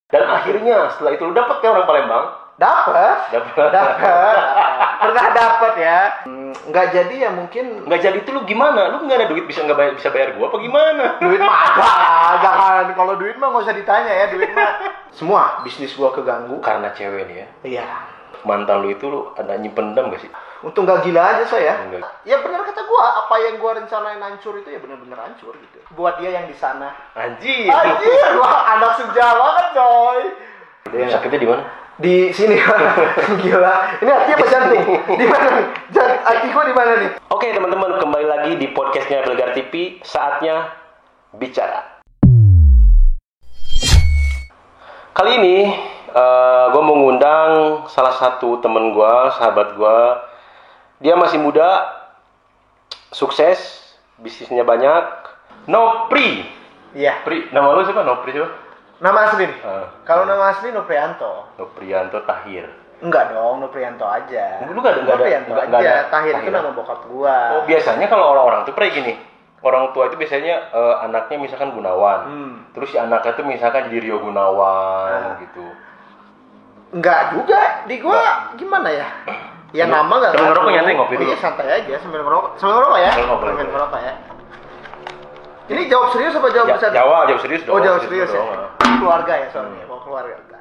Dan akhirnya setelah itu lu dapet kan orang Palembang? Dapat. Pernah dapat ya. Nggak jadi ya mungkin. Nggak jadi itu lu gimana? Lu nggak ada duit bisa bayar gua apa gimana? Duit mah ada, jangan. Kalau duit mah nggak usah ditanya ya. Duit mah semua bisnis gua keganggu. Karena cewek nih ya? Iya. Mantan lu itu lu ada nyimpen dendam gak sih? Untung gak gila aja saya. Enggak. Ya benar kata gua, apa yang gua rencanain hancur itu ya benar-benar hancur gitu. Buat dia yang di sana. Anjir. Wah, anak senja banget coy. Sakitnya di mana? Di sini. Gila. Ini hati apa jantung? Di mana nih? Hati gua di mana nih? Oke teman-teman, kembali lagi di podcastnya Pelgar TV. Saatnya bicara. Kali ini gue mau ngundang salah satu temen gue, sahabat gue. Dia masih muda, sukses, bisnisnya banyak. Nopri. Iya. Pri, nama lu siapa? Nopri siapa? Nama asli nih? Kalau nama asli Noprianto. Noprianto Tahir. Enggak dong, Noprianto aja. Lu nggak ada? Noprianto aja. Tahir itu nama bokap gua. Oh, biasanya kalau orang-orang tuh kayak gini. Orang tua itu biasanya anaknya misalkan Gunawan. Terus si anaknya tuh misalkan jadi Rio Gunawan gitu. Enggak juga, di gua gimana ya? Ya nama enggak. Sambil ngerokok nyantai ngopi dulu. Iya, santai aja sambil ngerokok. Sambil ngerokok ya? Sambil ngerokok ya. Ini jawab serius apa jawab bercanda? Jawab serius dong. Oh, jawab serius ya. Dong. Keluarga ya soalnya, mau keluarga.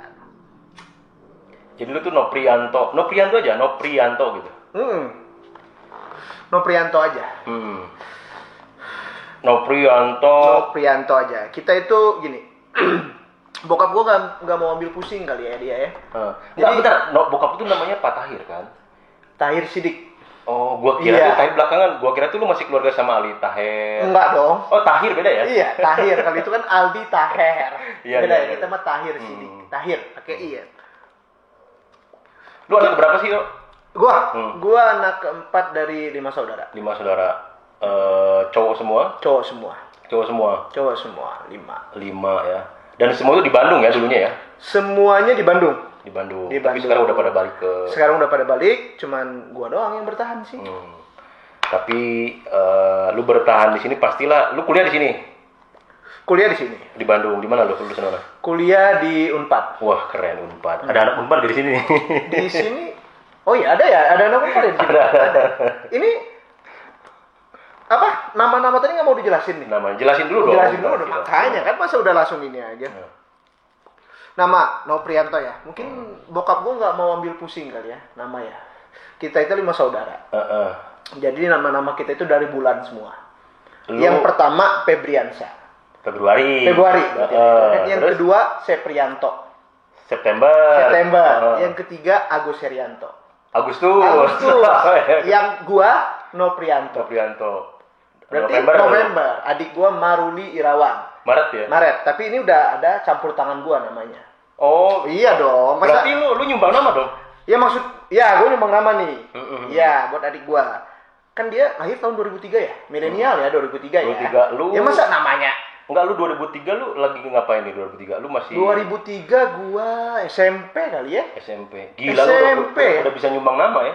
Jadi lu tuh Noprianto aja, Noprianto gitu. Noprianto aja. Noprianto aja. Kita itu gini. Bokap gua nggak mau ambil pusing kali ya dia ya. Jadi bentar, bokap itu namanya Pak Tahir kan? Tahir Sidik. Oh, gua kira tuh Tahir belakangan. Gua kira tuh lu masih keluarga sama Ali Tahir. Enggak dong. Oh, Tahir beda ya? Iya, Tahir. Kalau itu kan Aldi Taher. Iya, beda iya. ya, kita mah Tahir Sidik. Tahir, pakai I ya. Lu anak berapa sih, Yo? Gua anak keempat dari 5 saudara. 5 saudara. Cowok semua? Cowok semua. Cowok semua. 5 ya. Dan semua itu di Bandung ya dulunya ya? Semuanya di Bandung. Di Bandung. Di Tapi Bandung. sekarang udah pada balik ke... Sekarang udah pada balik, cuman gua doang yang bertahan sih. Tapi lu bertahan di sini pastilah. Lu kuliah di sini? Kuliah di sini. Di Bandung. Di mana lu lulusan mana? Kuliah di Unpad. Wah, keren Unpad. Ada anak Unpad di sini. Di sini. Oh iya, ada anak Unpad ya di sini. Ada. Ini apa? Nama-nama tadi nggak mau dijelasin nih. Nama, jelasin dulu dong. Jelasin dulu dong. Makanya kan masa udah langsung ini aja. Nama Noprianto ya. Mungkin bokap gua nggak mau ambil pusing kali ya nama ya. Kita itu 5 saudara. Jadi nama-nama kita itu dari bulan semua. Yang pertama Febriansa. Februari. Yang kedua Seprianto. September. Yang ketiga Agus Herianto. Agustus. Yang gua Noprianto. Berarti November. Adik gua Maruli Irawan. Maret ya? Maret. Tapi ini udah ada campur tangan gua namanya. Oh, iya dong. Berarti lu nyumbang nama dong? Ya gua nyumbang nama nih. Iya, buat adik gua. Kan dia lahir tahun 2003 ya? Milenial ya 2003 ya. 2003 lu. Ya masa namanya? Enggak, lu 2003 lu lagi ngapain nih 2003? Lu masih 2003 gua SMP kali ya? SMP. Gila SMP. Lu udah bisa nyumbang nama ya?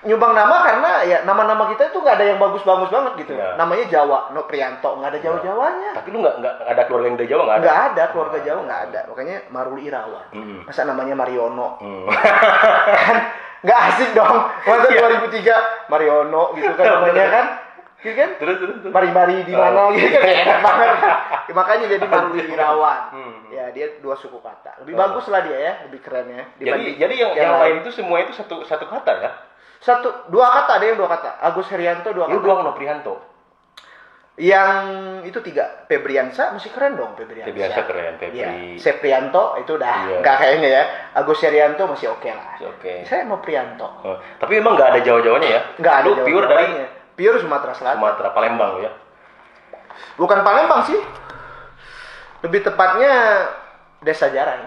Nyumbang nama karena ya nama-nama kita itu nggak ada yang bagus-bagus banget gitu. Ya. Namanya Jawa, Noprianto, nggak ada Jawa-Jawanya. Tapi lu nggak ada keluarga yang dari Jawa nggak ada? Nggak ada keluarga Jawa, nggak ada. Makanya Maruli Irawan. Masa namanya Mariono? Kan nggak asik dong. Masa 2003 Mariono gitu kan namanya kan? Gitu kan? Terus. Mari-mari di mana gitu kan? Enak banget. Ya, makanya jadi Maruli Irawan. Ya dia 2 suku kata. Lebih bagus lah dia ya, lebih keren ya. Jadi yang lain itu semua itu satu kata ya? 2 kata, ada yang 2 kata. Agus Herianto 2 kata. Lu doang Noprianto. Yang itu 3, Febriansa masih keren dong Febriansa. Febriansa keren, Ya. Seprianto itu udah enggak kayaknya ya. Agus Herianto masih oke lah. Oke. Saya Noprianto. Tapi memang enggak ada Jawa-Jawanya ya? Enggak ada. Lu pure dari pure Sumatera Selatan. Sumatera, Palembang lu ya? Bukan Palembang sih. Lebih tepatnya Desa Jarai.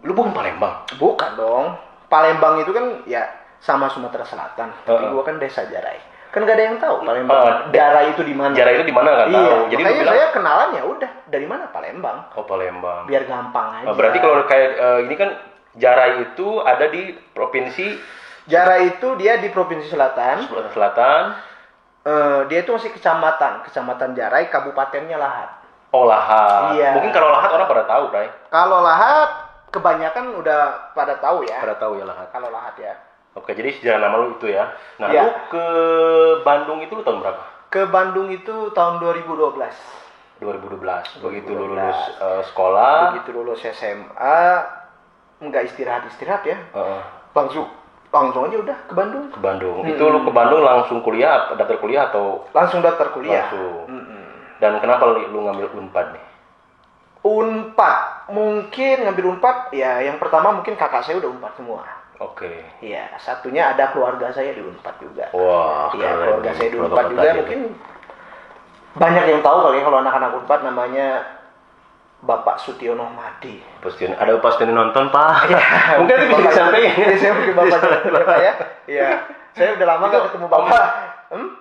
Lu bukan Palembang? Bukan dong. Palembang itu kan ya sama Sumatera Selatan. Tapi gua kan Desa Jarai. Kan gak ada yang tahu Palembang. Jarai itu di mana? Jarai itu di mana kan? Iya. Tahu. Jadi makanya saya kenalan ya udah dari mana Palembang. Oh, Palembang. Biar gampang aja. Berarti kalau kayak ini kan Jarai itu ada di provinsi. Jarai itu dia di Provinsi Selatan. Selatan. Dia itu masih kecamatan Jarai, kabupatennya Lahad. Oh, Lahat. Iya. Mungkin kalau Lahat orang pada tahu, Bray. Kalau Lahat kebanyakan udah pada tahu ya. Pada tahu ya Lahat. Kalau Lahat ya. Oke, jadi sejarah nama lu itu ya. Nah, Iya. lu ke Bandung itu lu tahun berapa? Ke Bandung itu tahun 2012. 2012. Begitu lu lulus sekolah. Begitu lulus SMA, nggak istirahat ya. Langsung aja udah ke Bandung. Ke Bandung. Itu lu ke Bandung langsung kuliah, daftar kuliah atau? Langsung daftar kuliah. Langsung. Dan kenapa lu ngambil Unpad nih? Unpad, mungkin ngambil Unpad, ya yang pertama mungkin kakak saya udah Unpad semua. Oke. Iya, satunya ada keluarga saya di Unpad juga. Wah, iya, keluarga saya di Unpad juga. Mungkin banyak yang tahu kali ya kalau anak-anak Unpad namanya Bapak Sutiono Madi. Ada Pak Sutiono nonton, Pak. Ya, mungkin itu bisa disampaikan. Iya, saya mungkin Bapak ya. Iya. Saya udah lama nggak ketemu Bapak.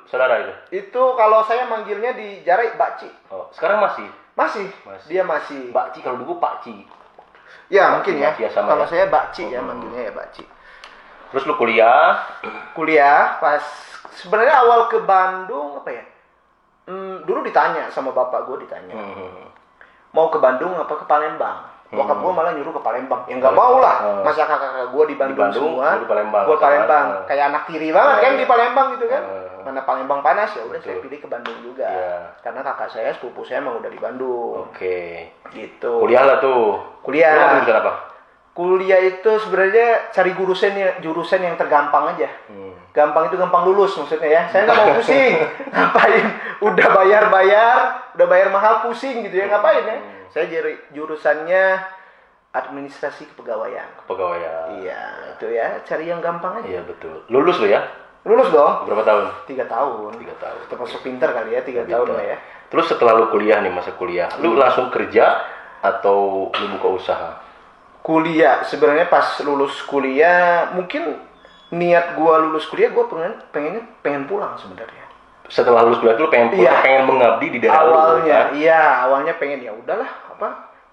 Saudara itu? Itu kalau saya manggilnya di Jarai Bakci. Oh, sekarang masih? Masih. Dia masih. Bakci, kalau dulu Pakci. Ya, mungkin ya. Kalau ya? saya Bakci ya manggilnya ya Bakci. Terus lu kuliah? Kuliah pas sebenarnya awal ke Bandung apa ya? Dulu ditanya sama bapak gue mau ke Bandung apa ke Palembang? Bokap gue malah nyuruh ke Palembang. Ya nggak mau lah. Masa kakak-kakak gue di Bandung semua. Gue Palembang. Kayak anak tiri banget kan di Palembang gitu kan. Mana Palembang panas ya udah saya pilih ke Bandung juga. Karena kakak saya sepupu saya emang udah di Bandung. Oke. Gitu. Kuliah lah tuh. Kuliah. Lu ngambil jurusan apa? Kuliah itu sebenarnya cari jurusan yang tergampang aja. Gampang itu gampang lulus maksudnya ya. Saya nggak mau pusing. Ngapain? Udah bayar mahal pusing gitu ya. Ngapain ya? Saya jurusannya administrasi kepegawaian. Kepegawaian. Iya, itu ya. Cari yang gampang aja. Iya, betul. Lulus lu ya? Lulus dong. Berapa tahun? 3 tahun. 3 tahun. Termasuk pinter kali ya, 3 tahun lah ya. Terus setelah lu kuliah nih, masa kuliah, lu langsung kerja atau lu buka usaha? Kuliah, sebenarnya pas lulus kuliah, mungkin niat gua lulus kuliah, gua pengen pulang sebenarnya. Setelah lulus kuliah lu pengen pulang, pengen mengabdi di daerah awalnya, lu kan? Iya, awalnya pengen ya udahlah,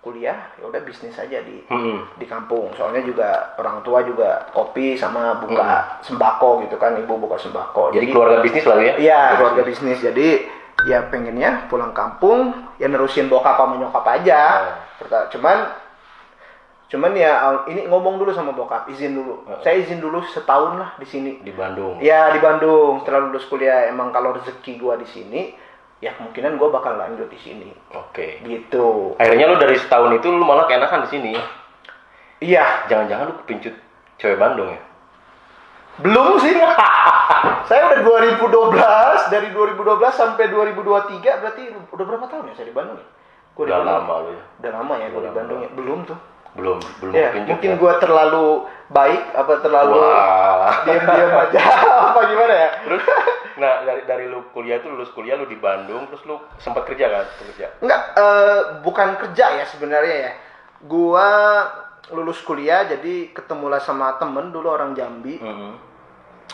kuliah, ya udah bisnis aja di kampung. Soalnya juga orang tua juga kopi sama buka sembako gitu kan, ibu buka sembako. Jadi keluarga bisnis lah ya? Iya, keluarga bisnis. Jadi ya pengennya pulang kampung, ya nerusin bokap sama nyokap aja. Cuman ya ini ngomong dulu sama bokap, izin dulu. Saya izin dulu setahun lah di sini. Di Bandung. Ya di Bandung. Setelah lulus kuliah emang kalau rezeki gua di sini, ya kemungkinan gua bakal lanjut di sini. Oke. Gitu. Akhirnya lu dari setahun itu lu malah keenakan di sini. Iya. Jangan-jangan lu kepincut cewek Bandung ya? Belum sih. Saya udah 2012, dari 2012 sampai 2023 berarti udah berapa tahun ya saya di Bandung ya? Udah lama lu ya. Udah lama ya gua di Bandung ya. Belum tuh. Belum ya, mungkin gue terlalu baik apa terlalu diam-diam aja apa gimana ya. Terus nah dari lu kuliah tuh lulus kuliah lu di Bandung, terus lu sempat kerja kan? Enggak, bukan kerja ya sebenarnya ya. Gua lulus kuliah jadi ketemulah sama temen dulu orang Jambi,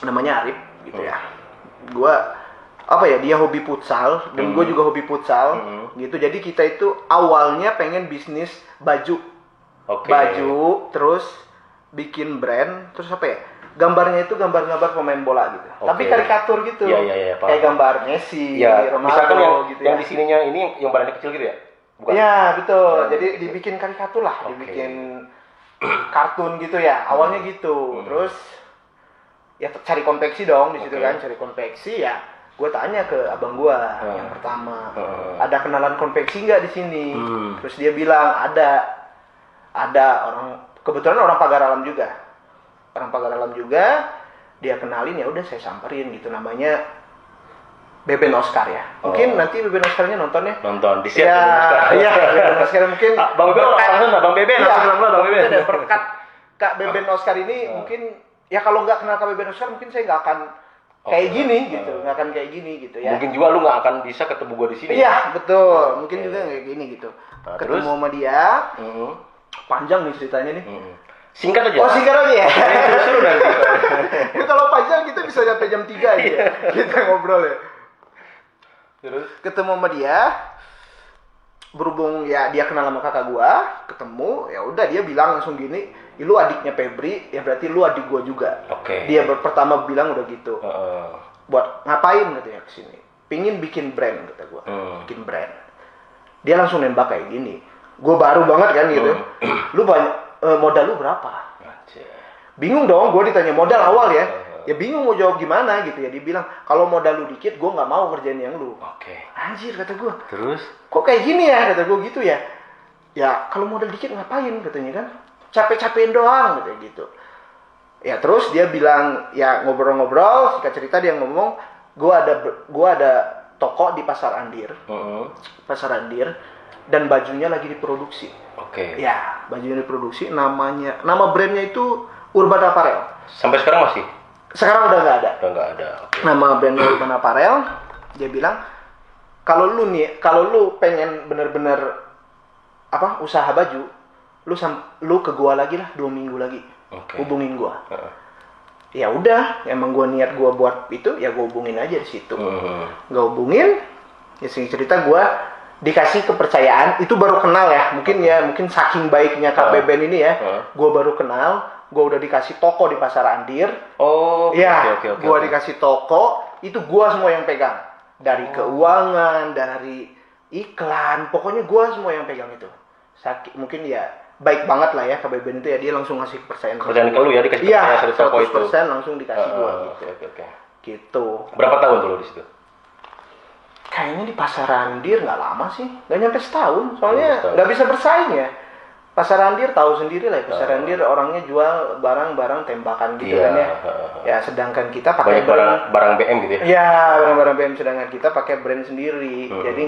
namanya Arif gitu ya. Gua dia hobi futsal dan gue juga hobi futsal gitu. Jadi kita itu awalnya pengen bisnis baju. Baju, terus bikin brand, terus gambarnya itu gambar-gambar pemain bola gitu. Tapi karikatur gitu. Iya, kayak gambar Messi, Ronaldo misalkan gitu yang di sininya ini yang badannya kecil gitu ya? Bukan? Iya, betul. Jadi dibikin karikatur lah, dibikin kartun gitu ya. Awalnya gitu. Terus ya cari konveksi dong di situ kan, cari konveksi ya. Gue tanya ke abang gue yang pertama, ada kenalan konveksi nggak di sini? Terus dia bilang ada kebetulan orang Pagar Alam juga, dia kenalin, ya udah saya samperin gitu, namanya Beben Oscar ya. Mungkin nanti Beben Oscarnya nonton ya. Nonton di situ. Iya, Beben Oscar mungkin. Bang Beben, Bang Beben. Ada berkat Kak Beben Oscar ini mungkin ya kalau nggak kenal Kak Beben Oscar mungkin saya nggak akan kayak gini gitu, nggak akan kayak gini gitu ya. Mungkin juga lu nggak akan bisa ketemu gua di sini. Iya, betul. Mungkin juga kayak gini gitu. Ketemu sama dia. Panjang nih ceritanya nih. Singkat aja. Oh, singkat aja ya. Seru nanti. Kalau panjang kita bisa sampai jam 3 aja ya. Kita ngobrol ya. Terus ketemu sama dia, berhubung ya dia kenal sama kakak gua, ketemu, ya udah dia bilang langsung gini, lu adiknya Febri, ya berarti lu adik gua juga. Dia pertama bilang udah gitu. Buat ngapain katanya kesini? Pingin bikin brand kata gua. Bikin brand. Dia langsung nembak kayak gini. Gue baru banget kan gitu. Lu modal lu berapa? Bingung dong, gue ditanya modal awal ya. Ya bingung mau jawab gimana gitu ya. Dia bilang, kalau modal lu dikit, gue nggak mau ngerjain yang lu. Anjir, kata gue. Terus? Kok kayak gini ya, kata gue gitu ya. Ya kalau modal dikit ngapain, katanya kan. Capek-capekin doang, katanya gitu. Ya terus dia bilang, ya ngobrol-ngobrol, singkat cerita dia ngomong, gue ada toko di Pasar Andir. Pasar Andir. Dan bajunya lagi diproduksi. Ya, bajunya diproduksi. Nama brandnya itu Urban Apparel. Sampai sekarang masih? Sekarang udah nggak ada. Nama brandnya Urban Apparel. Dia bilang, kalau lu pengen bener-bener usaha baju, lu ke gua lagi lah 2 minggu lagi. Hubungin gua. Ya udah, emang gua niat gua buat itu, ya gua hubungin aja di situ. Gak hubungin, ya singkat cerita gua dikasih kepercayaan, itu baru kenal ya, mungkin saking baiknya Kak Beben ini ya, gue baru kenal, gue udah dikasih toko di Pasar Andir, gue dikasih toko, itu gue semua yang pegang, dari keuangan, dari iklan, pokoknya gue semua yang pegang itu, mungkin ya baik banget lah ya Kak Beben itu ya, dia langsung ngasih kepercayaan ke lu ya, dikasih kepercayaan toko itu, 100% langsung dikasih gue gitu. Berapa tahun dulu di situ? Kayaknya di Pasar Andir nggak lama sih, nggak nyampe setahun, soalnya nggak bisa bersaing ya. Pasar Andir tahu sendiri lah, Pasar Andir orangnya jual barang-barang tembakan gitu kan ya. Ya sedangkan kita pakai barang BM gitu ya. Ya barang-barang BM, sedangkan kita pakai brand sendiri, jadi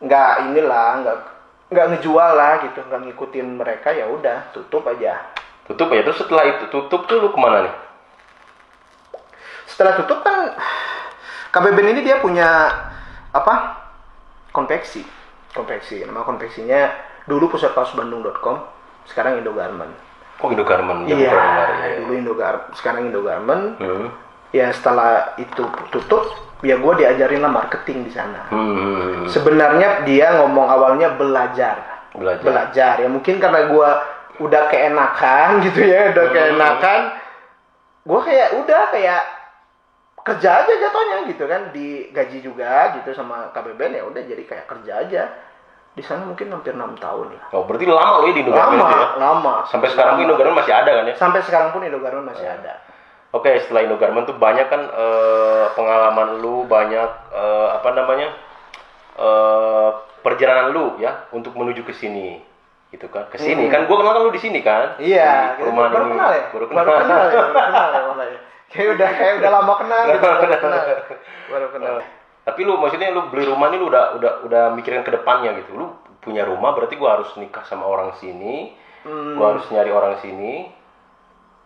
nggak ngejual lah gitu, nggak ngikutin mereka, ya udah tutup aja. Terus setelah itu tutup tuh lu kemana nih? Setelah tutup kan KBBN ini dia punya konveksi. Nama konveksinya dulu pusatkaosbandung.com, sekarang Indogarment. Kok Indogarment? Iya, dulu sekarang Indogarment. Ya setelah itu tutup, ya gue diajarin lah marketing di sana. Sebenarnya dia ngomong awalnya belajar. Ya mungkin karena gue udah keenakan gitu ya, gue kayak kerja aja jatuhnya gitu kan, digaji juga gitu sama KBBN, ya udah jadi kayak kerja aja di sana, mungkin hampir 6 tahun lah. Oh berarti lama lo ya di Indogarment? Lama. Sampai sekarang pun Indogarment masih ada kan ya? Sampai sekarang pun Indogarment masih ada. Oke, setelah Indogarment tuh banyak kan pengalaman lu, banyak perjalanan lu ya untuk menuju ke sini gitu kan, ke sini kan, gue kenal kan lu di sini kan? Iya. Baru kenal ya. Kayak udah lama kenal gitu. Baru kenal. Tapi lu maksudnya lu beli rumah ini lu udah mikirin ke depannya gitu. Lu punya rumah berarti gua harus nikah sama orang sini. Gua harus nyari orang sini.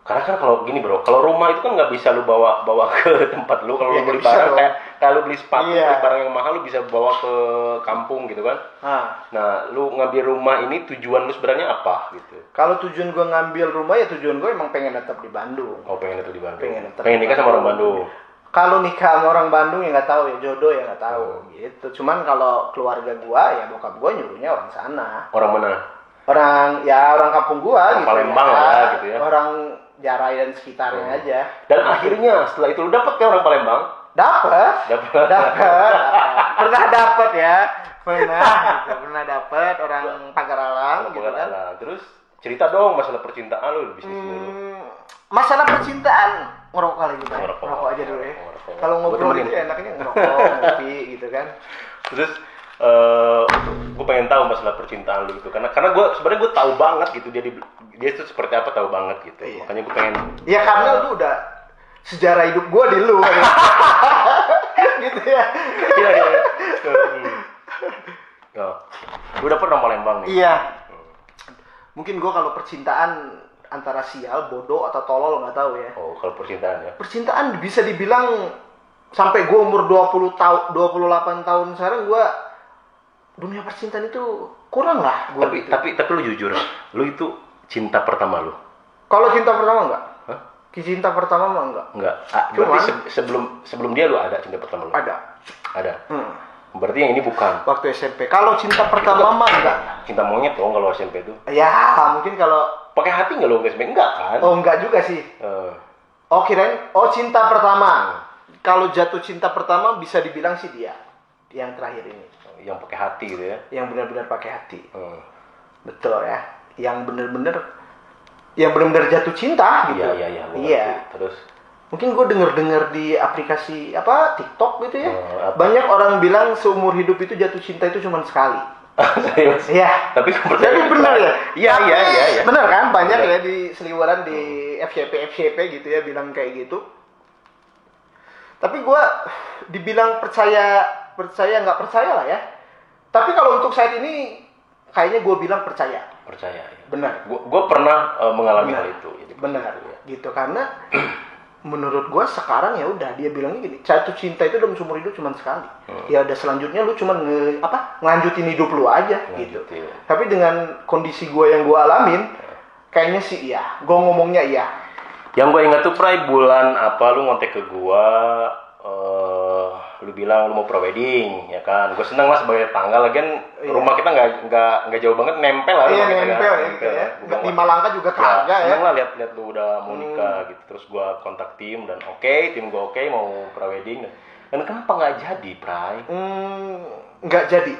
Karena kan kalau gini bro, kalau rumah itu kan nggak bisa lu bawa ke tempat lu. Kalau lu beli barang kayak lu beli sepatu, beli barang yang mahal, lu bisa bawa ke kampung gitu kan. Nah, lu ngambil rumah ini tujuan lu sebenarnya apa gitu? Kalau tujuan gue ngambil rumah, ya tujuan gue emang pengen tetap di Bandung. Oh, pengen tetap di Bandung. Pengen nikah sama orang Bandung. Kalau nikah sama orang Bandung ya nggak tahu ya, jodoh ya nggak tahu gitu. Cuman kalau keluarga gue ya bokap gue nyuruhnya orang sana. Orang mana? Orang kampung gue gitu. Palembang ya. Lah gitu ya. Orang Jarai dan sekitarnya aja. Dan akhirnya setelah itu lu dapet kan orang Palembang? Dapat. Pernah dapet ya. Pernah dapet orang Tagaralang gitu kan. Terus cerita dong masalah percintaan lu di bisnis dulu. Masalah percintaan, ngerokok lagi Pak. Ngerokok aja dulu ya. Kalau ngobrol itu enaknya ngerokok, ngopi gitu kan. Terus gue pengen tahu masalah percintaan lu gitu, karena gue sebenarnya gue tahu banget gitu dia itu seperti apa, tahu banget gitu. Iya. Makanya gue pengen. Ya karena lu udah sejarah hidup gue di lu. Gitu ya. Iya. Lu dapet orang Palembang nih. Iya. Mungkin gue kalau percintaan antara sial, bodoh atau tolol nggak tahu ya. Oh, kalau percintaan ya. Percintaan bisa dibilang sampai gue umur 28 tahun sekarang, gue dunia percintaan itu kurang lah gua tapi, gitu. tapi lu jujur, lu itu cinta pertama lu? Kalau cinta pertama enggak. Cinta pertama mah enggak. Berarti sebelum dia lu ada cinta pertama lu? Ada. Berarti yang ini bukan waktu SMP. Kalau cinta pertama mah enggak. Cinta monyet dong kalau SMP itu. Ya mungkin kalau pakai hati nggak lo ke SMP? Enggak kan? Oh enggak juga sih. Kirain cinta pertama. Kalau jatuh cinta pertama bisa dibilang sih dia yang terakhir ini. yang pakai hati gitu ya. Yang benar-benar pakai hati. Betul ya. Yang benar-benar jatuh cinta gitu. Iya. Terus mungkin gue denger di aplikasi TikTok gitu ya. Banyak orang bilang seumur hidup itu jatuh cinta itu cuma sekali. Serius? Iya. Tapi benar ya? Iya. Benar kan? Banyak ya di seliweran di FYP gitu ya bilang kayak gitu. Tapi gue dibilang percaya nggak percaya lah ya. Tapi kalau untuk saat ini kayaknya gue bilang percaya. Percaya ya. Benar. Gue pernah mengalami hal itu. Jadi benar. Gitu karena menurut gue sekarang ya udah dia bilangnya gini, jatuh cinta itu dalam seumur hidup cuma sekali. Ya udah selanjutnya lu cuma ngelanjutin hidup lu aja gitu. Tapi dengan kondisi gue yang gue alamin, kayaknya sih iya. Gue ngomongnya iya. Yang gue ingat tuh bulan lu ngontek ke gue, lu bilang lu mau prewedding, ya kan? Gue seneng lah sebagai tanggal, lagian rumah kita nggak jauh banget, nempel lah. Iya nempel ya. Nggak di Malangka juga kagak ya. Seneng lah lihat lu udah mau nikah gitu. Terus gue kontak tim dan tim gue oke mau prewedding. Dan kenapa nggak jadi, Pray? Nggak jadi.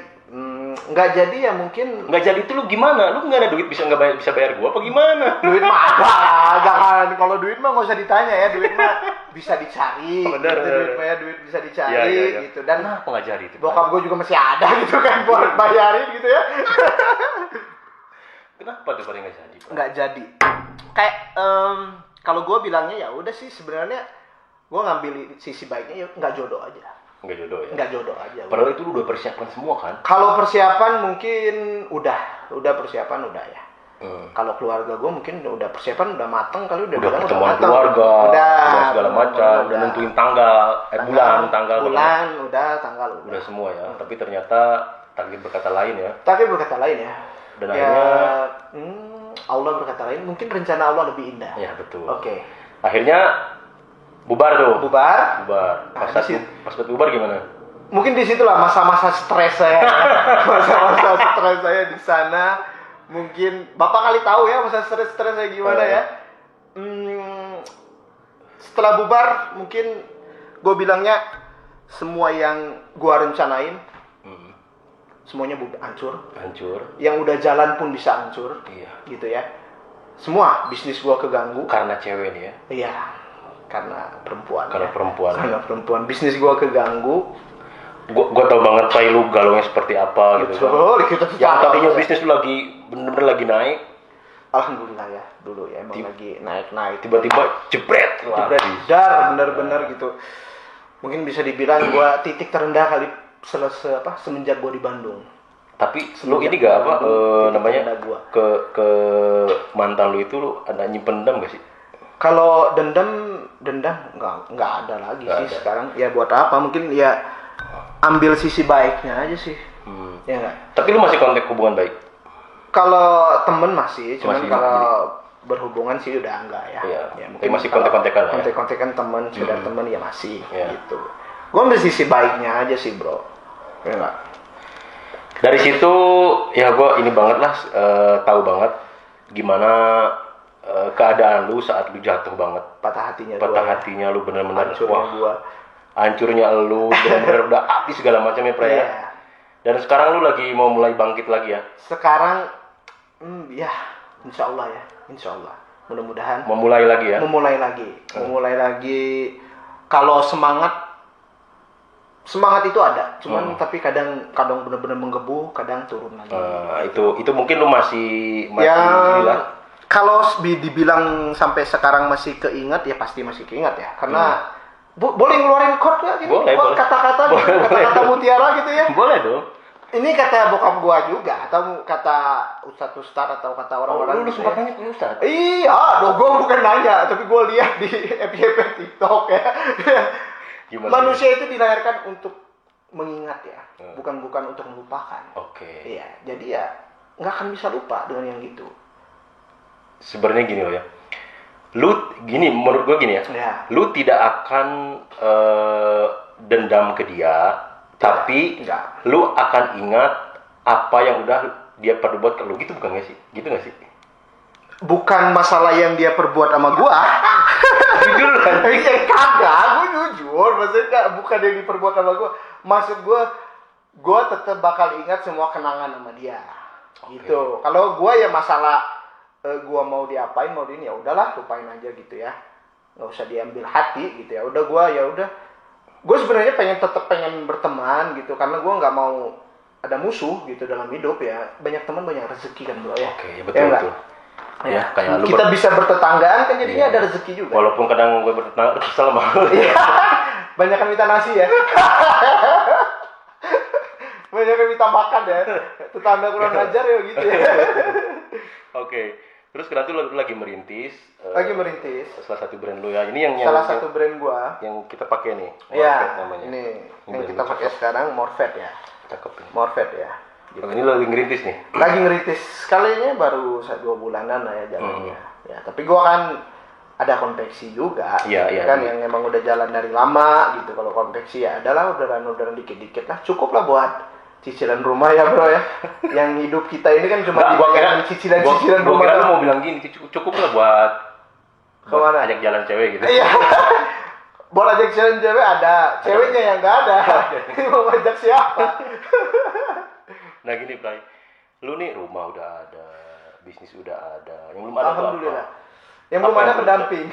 Nggak jadi ya mungkin. Nggak jadi itu lu gimana? Lu nggak ada duit bisa bayar gue apa gimana? Duit mah ada, jangan. Kalau duit mah nggak usah ditanya ya, duit mah bisa dicari. Bener. Gitu, duit bisa dicari gitu. Dan kenapa nggak jadi itu? Bokap gue juga masih ada gitu kan buat bayarin gitu ya. Kenapa tuh pada nggak jadi? Nggak jadi. Kayak kalau gue bilangnya ya udah sih sebenarnya gue ngambil sisi baiknya ya nggak jodoh aja. Nggak jodoh ya? Nggak jodoh aja. Padahal itu lu udah persiapan semua kan? Kalau persiapan mungkin udah persiapan udah ya. Kalau keluarga gue mungkin udah persiapan udah mateng kali udah pertemuan keluarga, udah segala macam, udah nentuin tanggal, bulan, udah semua ya. Tapi ternyata takdir berkata lain ya. Dan akhirnya Allah berkata lain, mungkin rencana Allah lebih indah. Ya betul. Oke. Akhirnya bubar tuh. Bubar. Pas bubar gimana? Mungkin di situlah masa-masa stres saya. Masa-masa stres saya di sana. Mungkin Bapak kali tahu ya masa stres saya gimana ya. Setelah bubar mungkin gue bilangnya semua yang gue rencanain semuanya hancur. Yang udah jalan pun bisa hancur. Iya. Gitu ya. Semua bisnis gue keganggu. Karena cewek nih ya. Iya. Karena perempuan. Karena perempuan. Bisnis gue keganggu. Gue tau banget lu galaunya seperti apa gitu kan. Kita yang tadinya bisnis lu lagi bener-bener lagi naik. Alhamdulillah ya dulu ya emang lagi naik. Tiba-tiba jebret. Bener-bener gitu. Mungkin bisa dibilang gue titik terendah kali semenjak gue di Bandung. Tapi lu ini gak namanya ke mantan lu itu lu ada nyimpen dendam gak sih? Kalau dendam nggak ada lagi sih sekarang. Ya buat apa? Mungkin ya ambil sisi baiknya aja sih. Ya enggak? Tapi lu masih kontak hubungan baik? Kalau temen masih, cuman kalau berhubungan sih udah enggak ya. Iya. Ya tapi masih kontak-kontakan lah. Kontak-kontakan temen, sekedar temen ya masih gitu. Gue ambil sisi baiknya aja sih, bro. Ya enggak? Dari situ ya gue ini banget lah tahu banget gimana keadaan lu saat lu jatuh banget. Patah hatinya lu benar-benar hancurnya lu benar-benar udah habis segala macam ya, Pray. Yeah. Dan sekarang lu lagi mau mulai bangkit lagi ya? Sekarang ya insya Allah. Mudah-mudahan memulai lagi ya? Memulai lagi. Kalau semangat itu ada, cuman tapi kadang benar-benar menggebu, kadang turun lagi. Itu mungkin lu masih ya, kalau dibilang sampai sekarang masih keinget ya pasti masih keinget ya, karena boleh ngeluarin quote nggak? Boleh. Kata-kata mutiara gitu ya? Boleh dong. Ini kata bokap gua juga, atau kata ustadz atau kata orang-orang. Lu sempat nanya ke ustadz? Iya, gua bukan nanya, tapi gua lihat di FYP TikTok ya. Gimana? Manusia itu dilahirkan untuk mengingat ya, bukan untuk melupakan. Oke. Iya, jadi ya nggak akan bisa lupa dengan yang gitu. Sebenarnya gini loh ya. Menurut gue gini ya. Lu tidak akan dendam ke dia, tapi lu akan ingat apa yang udah dia perbuat ke lu. Gitu bukan gak sih? Gitu gak sih? Bukan masalah yang dia perbuat sama gua. Jujur kan? Kagak, gua jujur. Maksudnya bukan yang diperbuat sama gua. Maksud gua gue tetap bakal ingat semua kenangan sama dia. Gitu. Kalau gue ya masalah gue mau diapain mau ini ya udahlah lupain aja gitu ya, nggak usah diambil hati gitu ya. Udah gue sebenarnya tetap pengen berteman gitu, karena gue nggak mau ada musuh gitu dalam hidup ya. Banyak teman banyak rezeki kan bro ya. Oke, betul betul. Ya, kayak kita bisa bertetanggaan kan jadinya ada rezeki juga. Walaupun kadang gue bertetangga kesel sama lu. Banyak kan minta nasi ya. Banyak yang minta makan ya. Tetangga kurang ajar ya gitu ya. Oke. Terus nanti lu lagi merintis. Salah satu brand lu ya. Ini yang satu brand gua. Yang kita pakai nih. Morphet namanya. Ini yang kita pakai sekarang Morphet ya. Cakep nih. Morphet ya. Gitu. Ini lagi ngerintis nih. Lagi ngerintis. Sekalinya baru 2 bulanan lah ya jalannya. Ya, tapi gua kan ada konveksi juga. Iya. Yang emang udah jalan dari lama gitu. Kalau konveksi ya adalah orderan dikit-dikit lah. Cukup lah buat cicilan rumah ya bro ya. Yang hidup kita ini kan cuma dibayar cicilan rumah. Gua kira lu mau bilang gini, cukup lah buat kemana? Ajak jalan cewek gitu. Iya. Buat ajak jalan cewek ada, ceweknya yang nggak ada. Mau ajak siapa? Nah gini Bray, lu nih rumah udah ada, bisnis udah ada, yang belum ada alhamdulillah. Yang belum ada pendamping.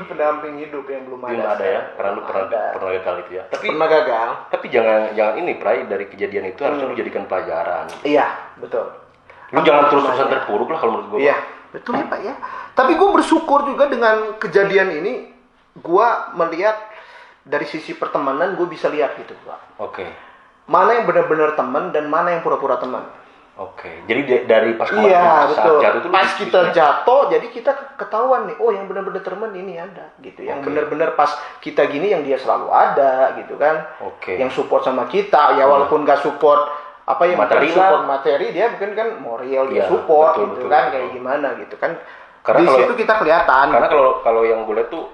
Pendamping hidup yang belum ada. Belum ada ya, karena lu pernah gagal itu ya. Pernah gagal. Tapi jangan ini Bray, dari kejadian itu harusnya lu jadikan pelajaran. Iya, betul. Lu jangan terus-terusan terpuruk lah kalau menurut gua. Iya, betul ya Pak ya. Tapi gua bersyukur juga dengan kejadian ini, gua melihat dari sisi pertemanan gua bisa lihat gitu Pak. Oke. Mana yang benar-benar teman dan mana yang pura-pura teman. Oke, jadi dari pas betul. Jatuh itu pas kita jatuh, jadi kita ketahuan nih, oh yang benar-benar teman ini ada, gitu. Yang benar-benar pas kita gini, yang dia selalu ada, gitu kan. Oke. Yang support sama kita, ya walaupun gak support support materi, dia mungkin kan moral dia support, betul, kan, kayak gimana, gitu kan. Karena di situ kita kelihatan. Karena kalau yang gue lihat tuh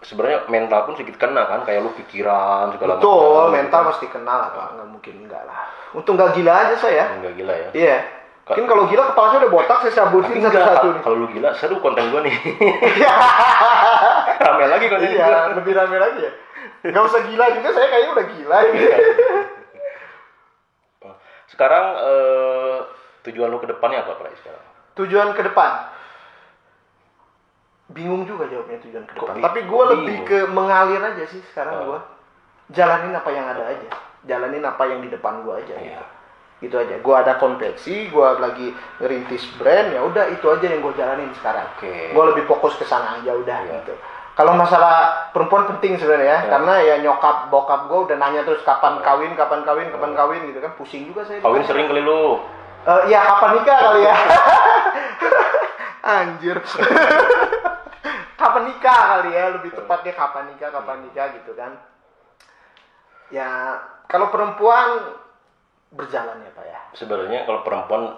sebenarnya mental pun sedikit kena kan, kayak lu pikiran segala macam. Betul, mental pasti kena lah Pak, nggak mungkin enggak lah. Untung nggak gila aja saya. Nggak gila ya? Iya. Mungkin kalau gila kepala saya udah botak, saya cabutin satu-satu nih. Kalau lu gila, seru konten gua nih. Rame lagi konten gua. Iya, lebih rame lagi ya. Nggak usah gila juga, saya kayaknya udah gila. Sekarang tujuan lu ke depannya apa Prai sekarang? Tujuan ke depan? Bingung juga jawabnya tujuan ke depan. Tapi gue lebih ke mengalir aja sih sekarang gue. Jalanin apa yang ada aja. Jalanin apa yang di depan gue aja. Gitu aja. Gue ada konveksi, gue lagi ngerintis brand, ya udah itu aja yang gue jalanin sekarang. Gue lebih fokus ke sana aja udah gitu. Kalau masalah perempuan penting sebenarnya ya, karena ya nyokap bokap gue udah nanya terus kapan kawin gitu kan, pusing juga saya. Kawin sering kali lu. Ya kapan nikah kali ya. Anjir. Kapan nikah kali ya, lebih tepatnya kapan nikah gitu kan. Ya kalau perempuan berjalan ya Pak ya. Sebenarnya kalau perempuan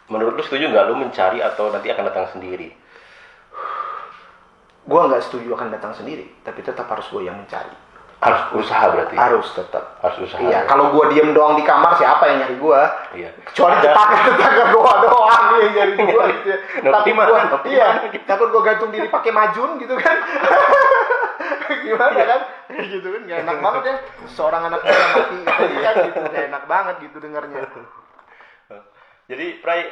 menurut lu setuju nggak lu mencari atau nanti akan datang sendiri? Gua nggak setuju akan datang sendiri, tapi tetap harus gue yang mencari. Harus usaha berarti? Harus tetap. Harus usaha. Iya, kalau gue diem doang di kamar siapa yang nyari gue? Iya. Kecuali tetangga gue doang yang nyari gue gitu ya. Takut gue gantung diri pakai majun gitu kan. Gimana kan? Gitu kan, gak enak banget ya. Seorang anak muda mati gitu kan, gitu. Gak enak banget gitu dengarnya. Jadi Prai,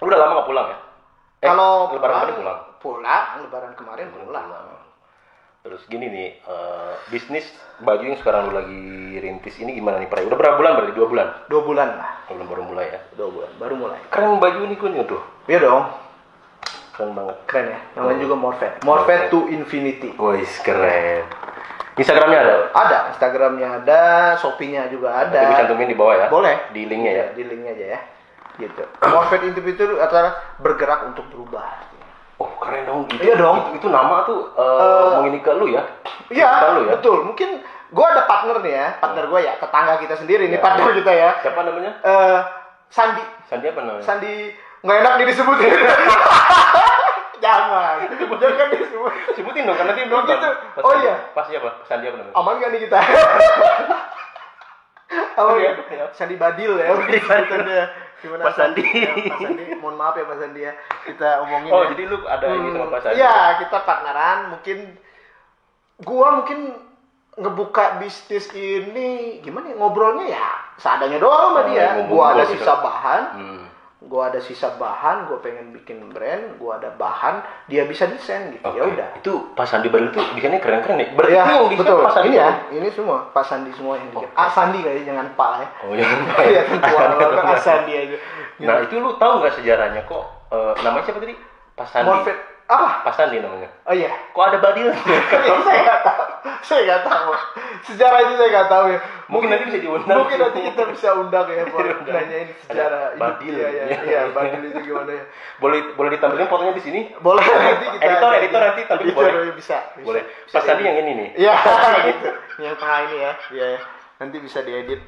udah lama gak pulang ya? Kalau lebaran kemarin pulang. Lebaran kemarin pulang. Terus gini nih, bisnis baju yang sekarang lu lagi rintis ini gimana nih Prai? Udah berapa bulan berarti? 2 bulan? 2 bulan lah. Belum baru mulai ya? 2 bulan, baru mulai. Keren baju ini kun tuh. Iya dong. Keren banget. Keren ya, namanya juga Morphet. Morphet to Infinity. Wih, keren. Instagramnya ada? Ada, Instagramnya ada, Shopee-nya juga ada. Nanti cantumin di bawah ya? Boleh. Di linknya ya? Di linknya aja ya. Gitu. Morphet Infinity itu adalah bergerak untuk berubah. Oh keren dong. Iya dong. Itu nama tuh menginik ke lu ya? Iya, ya? Betul. Mungkin gue ada partner nih ya. Partner gue ya, tetangga kita sendiri nih partner kita ya. Siapa namanya? Sandi. Sandi apa namanya? Sandi, nggak enak nih disebutin. Jangan disebut. Sebutin dong, karena dia belum gitu. Oh iya. Pas siapa? Sandi apa namanya? Aman gak nih kita? Aman ya? Sandi Badil ya. Gimana Pak Sandi? Ya, Pak Sandi, mohon maaf ya Pak Sandi ya. Kita omongin. Oh, jadi lu ada ini sama Pak Sandi? Iya, kita partneran. Mungkin ngebuka bisnis ini gimana ya, ngobrolnya ya seadanya doang sama dia. Gua ada sisa bahan. Gua ada sisa bahan, gua pengen bikin brand, gua ada bahan, dia bisa desain gitu. Ya udah. Itu Pak Sandi Badil tuh desainnya keren-keren nih. Berarti ya, yang desain betul. Pak Sandi ini ya, ini semua Pak Sandi semua yang bikin. Sandi kayaknya jangan Pak ya. Oh, jangan Pak. Iya, tentu Sandi aja. Nah, itu lu tahu nggak sejarahnya kok namanya siapa tadi? Pak Sandi. Morfit apa? Pak Sandi namanya. Oh iya. Kok ada Badil? Saya nggak tahu. Sejarah itu saya nggak tahu ya. Mungkin nanti bisa diundang. Mungkin nanti kita bisa undang ya, Pak. Nanyain sejarah Badil. Iya, Badil itu gimana ya? Boleh ditampilin fotonya di sini? Boleh nanti kita. Editor nanti tampilin boleh. Bisa. Boleh. Pas tadi yang ini nih. Iya, gitu. Yang tengah ini ya. Iya. Nanti bisa diedit.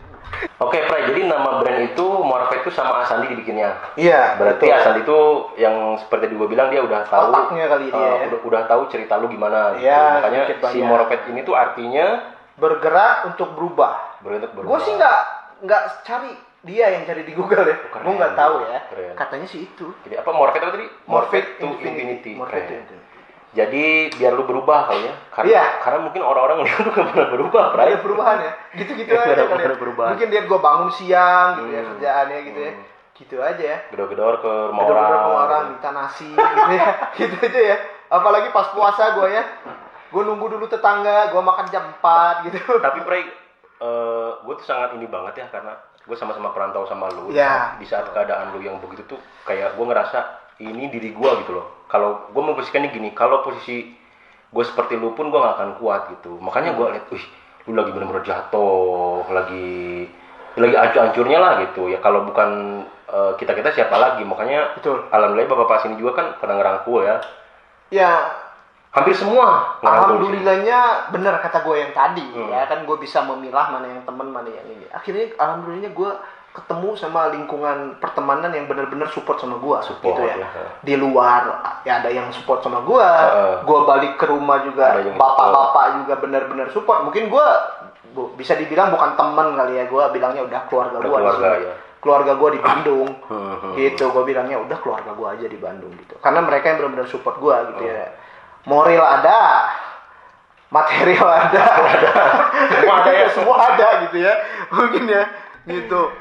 Oke, Pray. Jadi nama brand itu Morfet itu sama Asandi dibikinnya. Iya. Berarti betul. Asandi itu yang seperti gue bilang dia udah tahu. Otaknya kali dia ya. Udah tahu cerita lu gimana. Iya. Makanya si Morfet ini tuh artinya bergerak untuk berubah. Gue sih nggak cari, dia yang cari di Google ya. Gue nggak tahu ya. Keren. Katanya sih itu. Jadi apa Morfet apa tadi? Morfet to Infinity. Jadi biar lu berubah kali ya. Karena mungkin orang-orang lihat lu gak pernah berubah, Pray. Ada perubahan ya. Gitu-gitu aja kali ya. Mungkin dia gue bangun siang gitu ya kerjaannya gitu ya. Gitu aja ya. Gedor-gedor ke rumah orang, minta nasi gitu ya. Gitu aja ya. Apalagi pas puasa gue ya. Gue nunggu dulu tetangga, gue makan jam 4 gitu. Tapi Pray, gue tuh sangat ini banget ya karena gue sama-sama perantau sama lu. Ya. Di saat keadaan lu yang begitu tuh kayak gue ngerasa ini diri gue gitu loh. Kalau gue memposisikannya gini, kalau posisi gue seperti lu pun gue gak akan kuat gitu. Makanya gue liat, lu lagi bener-bener jatuh, lagi ancur-ancurnya lah gitu. Ya kalau bukan kita siapa lagi? Makanya betul. Alhamdulillah bapak sini juga kan pernah ngerangkul ya. Ya. Hampir semua. Alhamdulillahnya bener kata gue yang tadi ya kan gue bisa memilah mana yang teman mana yang ini. Akhirnya alhamdulillahnya gue ketemu sama lingkungan pertemanan yang benar-benar support sama gue gitu ya. Di luar ya ada yang support sama gue balik ke rumah juga bapak-bapak juga benar-benar support. Mungkin gue bisa dibilang bukan teman kali ya, gue bilangnya udah keluarga gue di sini. Ya. Keluarga gue di Bandung gitu, gue bilangnya udah keluarga gue aja di Bandung gitu. Karena mereka yang benar-benar support gue gitu ya. Moral ada, material ada, semua ada gitu ya. Mungkin ya gitu.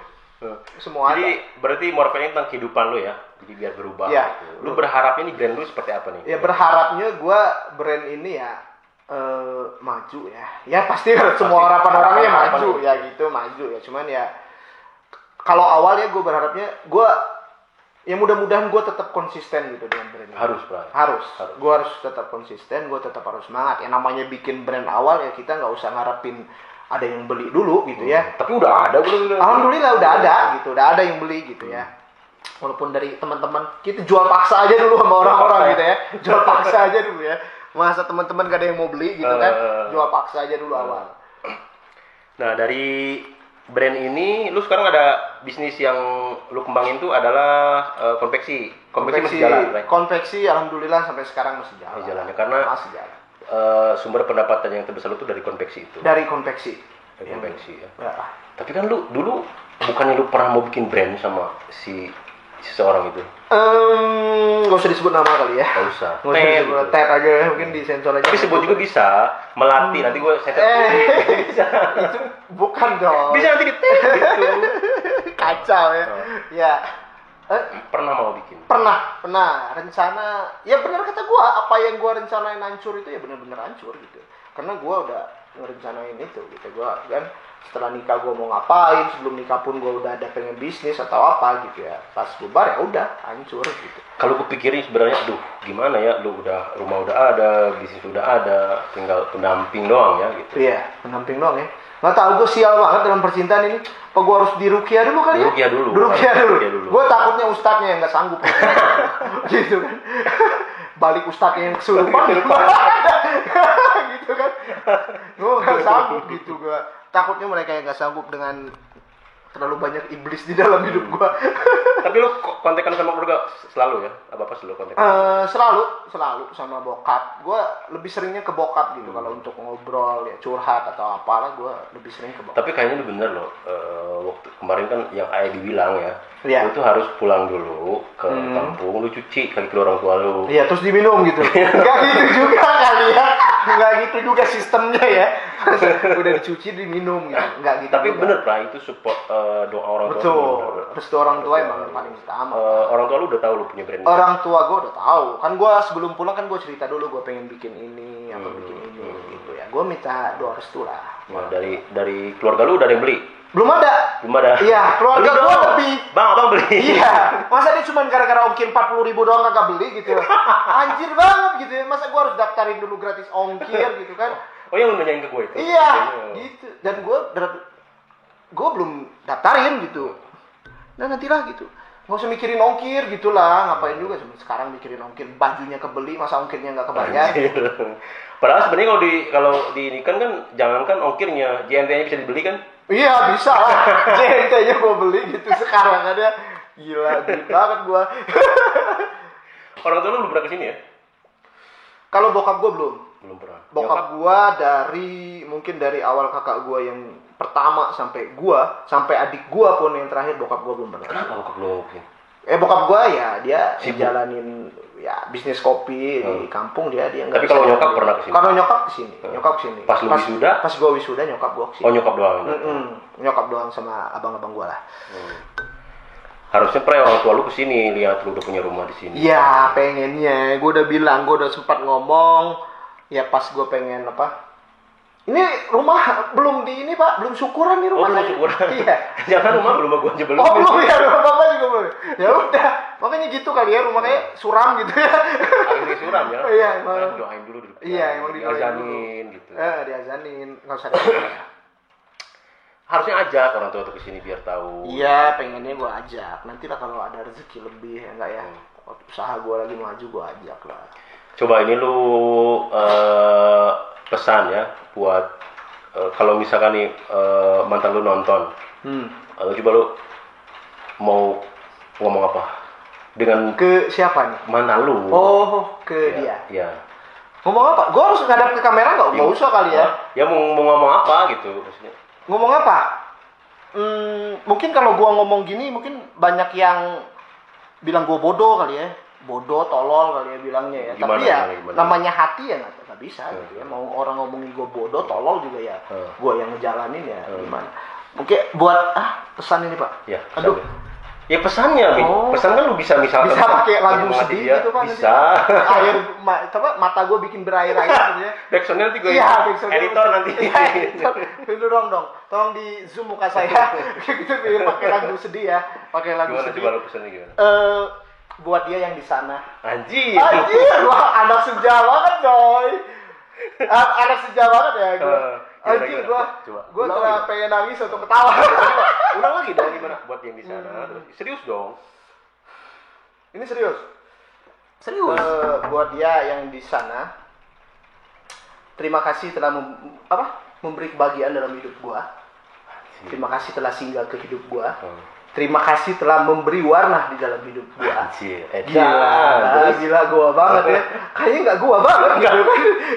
Semua jadi ada. Berarti Morfet ini tentang kehidupan lu ya, jadi biar berubah ya, gitu. Lu berharapnya nih brand lu seperti apa nih? Ya berharapnya gue brand ini ya maju ya. Ya pasti semua harapan-orangnya maju ya gitu, maju ya. Cuman ya kalau awalnya gue berharapnya ya mudah-mudahan gue tetap konsisten gitu dengan brand ini. Harus. Gue harus tetap konsisten, gue tetap harus semangat. Ya namanya bikin brand awal ya kita nggak usah ngarepin ada yang beli dulu gitu ya. Tapi udah ada belum? Alhamdulillah udah ada gitu, udah ada yang beli gitu ya. Walaupun dari teman-teman kita jual paksa aja dulu sama orang-orang gitu ya. Jual paksa aja dulu ya. Masa teman-teman gak ada yang mau beli gitu kan? Jual paksa aja dulu awal. Nah dari brand ini, lu sekarang ada bisnis yang lu kembangin tuh adalah konveksi masih jalan, right? Konveksi alhamdulillah sampai sekarang masih jalan. Jalannya karena masih jalan. Sumber pendapatan yang terbesar lu tuh dari konveksi itu. Dari konveksi ya. Tapi kan lu dulu bukannya lu pernah mau bikin brand sama si seseorang itu? Gak usah disebut nama kali ya. Gak usah. Gak usah disebut tet aja, mungkin disensor aja. Tapi sebut juga bisa. Melatih nanti gue bisa. Itu bukan dong. Bisa nanti di tet gitu. Kacau ya. Ya. Pernah mau bikin? Pernah. Rencana, ya benar kata gue, apa yang gue rencanain hancur itu ya benar-benar hancur gitu. Karena gue udah ngerencanain itu gitu. Gue kan setelah nikah gue mau ngapain, sebelum nikah pun gue udah ada pengen bisnis atau apa gitu ya. Pas bubar ya udah hancur gitu. Kalau gue pikirin sebenarnya, gimana ya, lu udah rumah udah ada, bisnis udah ada, tinggal pendamping doang ya gitu. Iya, pendamping doang ya. Nggak tahu gue sial banget dalam percintaan ini. Apa gue harus diruqyah dulu kali ya? Diruqyah dulu. Gue takutnya ustadznya yang nggak sanggup. Gitu kan. Balik ustadznya yang kesurupan. Gitu kan. Gue nggak sanggup gitu gue. Takutnya mereka yang nggak sanggup dengan terlalu banyak iblis di dalam hidup gue. Tapi lu kontekan sama keluarga selalu ya? Apa selalu kontekan? Selalu sama bokap. Gue lebih seringnya ke bokap gitu. Kalau untuk ngobrol ya curhat atau apalah, gue lebih sering ke bokap. Tapi kayaknya lu bener loh. Waktu kemarin kan yang ayah dibilang ya, lu tuh harus pulang dulu ke kampung, lu cuci kaki orang tua lu. Iya, terus diminum gitu. Gak gitu juga kali ya. Gak gitu juga sistemnya ya. Udah dicuci diminum gitu. Enggak gitu. Tapi juga. bener lah itu support doa orang tua. Betul. Restu orang tua emang paling utama. Orang tua lu udah tahu lu punya brand. Orang tua gue udah tahu. Kan gue sebelum pulang kan gue cerita dulu gue pengen bikin ini atau bikin ini gitu ya. Gue minta doa restu lah. Nah, dari keluarga lu udah ada yang beli? Belum ada. Iya, keluarga gue lebih. Bang, abang beli. Iya, masa dia cuma gara-gara ongkir 40.000 doang kagak beli gitu. Anjir banget gitu ya. Masa gue harus daftarin dulu gratis ongkir gitu kan. Oh, yang lu nanyain ke gue itu? Iya, gitu. Dan gue belum daftarin gitu. Nah nantilah gitu. Nggak usah mikirin ongkir gitulah. Ngapain juga sekarang mikirin ongkir. Bajunya kebeli, masa ongkirnya nggak kebayar. Padahal sebenarnya kalau di ini kan jangankan ongkirnya, JNT-nya bisa dibeli kan? Iya bisa lah. JNT-nya gue beli gitu sekarang ada. Gila, duit banget gue. Orang tua lu belum pernah kesini ya? Kalau bokap gue belum. Belum pernah. Bokap gue mungkin dari awal kakak gue yang pertama sampai adik gue pun yang terakhir bokap gue belum pernah. Kenapa bokap lu? Bokap gue ya dia Sibuk. jalanin ya bisnis kopi di kampung dia nggak. Tapi kalau nyokap pernah kesini? Kalau nyokap kesini. Pas lu wisuda? Pas gue wisuda nyokap gue kesini. Oh, nyokap doang. Nyokap doang sama abang-abang gue lah. Harusnya orang tua lu kesini lihat lu udah punya rumah di sini. Iya pengennya. Gue udah bilang, gue udah sempat ngomong. Ya pas gue pengen apa? Ini rumah belum di ini pak, belum syukuran nih rumah. Oh, belum syukuran. Iya. Jangan rumah aja belum. Oh belum ya, rumah bapak juga belum. Ya udah, makanya gitu kali ya, rumah kayak suram gitu ya. Agak suram ya. Iya, emang. Doain dulu di depan. Iya, emang diazanin gitu. Diazanin, nggak usah diazanin. Harusnya ajak orang tua tuh kesini biar tahu. Iya, pengennya gue ajak. Nanti lah kalau ada rezeki lebih ya enggak ya. Waktu usaha gue lagi maju gue ajak lah. Coba ini lu pesan ya buat kalau misalkan nih mantan lu nonton. Coba lu mau ngomong apa? Dengan ke siapa nih? mantan lu. Oh, ke dia. Iya. Ngomong apa? Gue harus ngadap ke kamera nggak? Nggak usah kali ya. Ya mau ngomong apa gitu maksudnya. Ngomong apa? Mungkin kalau gua ngomong gini mungkin banyak yang bilang gua bodoh kali ya. Bodoh, tolol kali ya bilangnya ya. Gimana, tapi ya gimana? namanya hati ya nggak bisa gitu ya. Mau orang ngomongin gua bodoh, tolol juga ya. Gua yang ngejalanin ya gimana. Mungkin buat pesan ini Pak. Ya, aduh. Ya pesannya, pesan kan lu bisa misalkan bisa pakai lagu sedih dia, gitu Pak. bisa. Air mata gue bikin berair-air gitu ya. Backsoundnya nanti gue editor nanti. Itu dong. Tolong di zoom muka saya. Gitu pakai lagu sedih ya. Pakai lagu gimana, sedih. Coba lu pesannya gimana? Buat dia yang di sana. Anjir, wah anak senja banget coy. Anak senja banget ya gue. Anjir gue telah pengen nangis atau ketawa. Ulang lagi dong gimana buat yang di sana. Serius dong. Ini serius. Buat dia yang di sana. Terima kasih telah memberi kebahagiaan dalam hidup gua. Terima kasih telah singgah ke hidup gua. Terima kasih telah memberi warna di dalam hidup gua. Gila gua banget ya. Kayaknya nggak gua banget gitu.